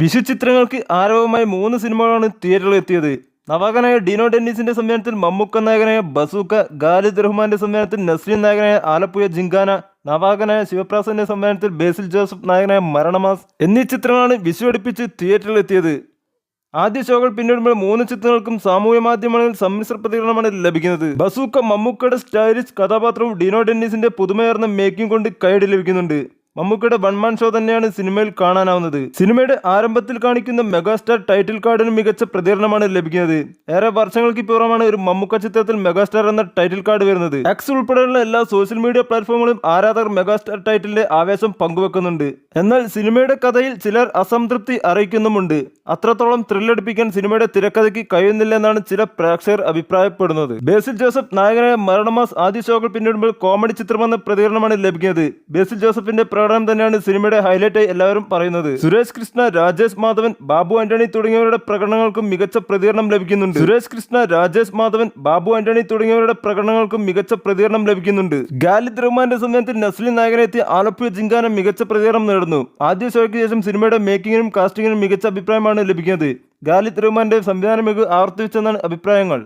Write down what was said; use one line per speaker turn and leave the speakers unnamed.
വിഷു ചിത്രങ്ങൾക്ക് ആരവമായി 3 സിനിമകളാണ് തിയേറ്ററിൽ എത്തിയത്. നവാഗനായ ഡിനോ ഡെന്നിസിന്റെ സംവിധാനത്തിൽ മമ്മൂക്ക നായകനായ ബസൂക്ക, ഖാലിദ് റഹ്മാന്റെ സംവിധാനത്തിൽ നസ്രീൻ നായകനായ ആലപ്പുഴ ജിങ്കാന, നവാഗനായ ശിവപ്രസാദിന്റെ സംവിധാനത്തിൽ ബേസിൽ ജോസഫ് നായകനായ മരണമാസ് എന്നീ ചിത്രങ്ങളാണ് വിഷു അടുപ്പിച്ച് തിയേറ്ററിൽ എത്തിയത്. ആദ്യ ഷോകൾ പിന്നിടുമ്പോൾ 3 ചിത്രങ്ങൾക്കും സാമൂഹ്യ മാധ്യമങ്ങളിൽ സമ്മിശ്ര പ്രതികരണമാണ് ലഭിക്കുന്നത്. ബസൂക്ക മമ്മൂക്കയുടെ സ്റ്റൈലിഷ് കഥാപാത്രവും ഡിനോ ഡെന്നിസിന്റെ പുതുമയാർന്ന മേക്കിംഗ് കൊണ്ട് കൈയടി ലഭിക്കുന്നുണ്ട്. മമ്മൂക്കയുടെ വൺമാൻ ഷോ തന്നെയാണ് സിനിമയിൽ കാണാനാവുന്നത്. സിനിമയുടെ ആരംഭത്തിൽ കാണിക്കുന്ന മെഗാസ്റ്റാർ ടൈറ്റിൽ കാർഡിന് മികച്ച പ്രതികരണമാണ് ലഭിക്കുന്നത്. ഏറെ വർഷങ്ങൾക്ക് പുറമാണ് ഒരു മമ്മൂക്ക ചിത്രത്തിൽ മെഗാസ്റ്റാർ എന്ന ടൈറ്റിൽ കാർഡ് വരുന്നത്. എക്സ് ഉൾപ്പെടെയുള്ള എല്ലാ സോഷ്യൽ മീഡിയ പ്ലാറ്റ്ഫോമുകളും ആരാധകർ മെഗാസ്റ്റാർ ടൈറ്റിലിന്റെ ആവേശം പങ്കുവെക്കുന്നുണ്ട്. എന്നാൽ സിനിമയുടെ കഥയിൽ ചിലർ അസംതൃപ്തി അറിയിക്കുന്നുമുണ്ട്. അത്രത്തോളം ത്രില്ലടിപ്പിക്കാൻ സിനിമയുടെ തിരക്കഥയ്ക്ക് കഴിയുന്നില്ലെന്നാണ് ചില പ്രേക്ഷകർ അഭിപ്രായപ്പെടുന്നത്. ബേസിൽ ജോസഫ് നായകനായ മരണമാസ് ആദ്യ ഷോകൾ പിന്നിടുമ്പോൾ കോമഡി ചിത്രമെന്ന പ്രതികരണമാണ് ലഭിക്കുന്നത്. ബേസിൽ ജോസഫിന്റെ പ്രകടനം തന്നെയാണ് സിനിമയുടെ ഹൈലൈറ്റായി എല്ലാവരും പറയുന്നത്. സുരേഷ് കൃഷ്ണ, രാജേഷ് മാധവൻ, ബാബു ആന്റണി തുടങ്ങിയവരുടെ പ്രകടനങ്ങൾക്കും മികച്ച പ്രതികരണം ലഭിക്കുന്നുണ്ട്. ഖാലിദ് റഹ്മാന്റെ സംവിധാനത്തിൽ നസ്രീൻ നായകനെത്തിയ ആലപ്പുഴ ജിങ്കാന മികച്ച പ്രതികരണം നേടുന്നു. ആദ്യ ഷോയ്ക്ക് ശേഷം സിനിമയുടെ മേക്കിങ്ങിനും കാസ്റ്റിങ്ങിനും മികച്ച അഭിപ്രായമാണ് ലഭിക്കുന്നത്. ഖാലിദ് റഹ്മാന്റെ സംവിധാന മികവ് ആവർത്തിച്ചെന്നാണ് അഭിപ്രായങ്ങൾ.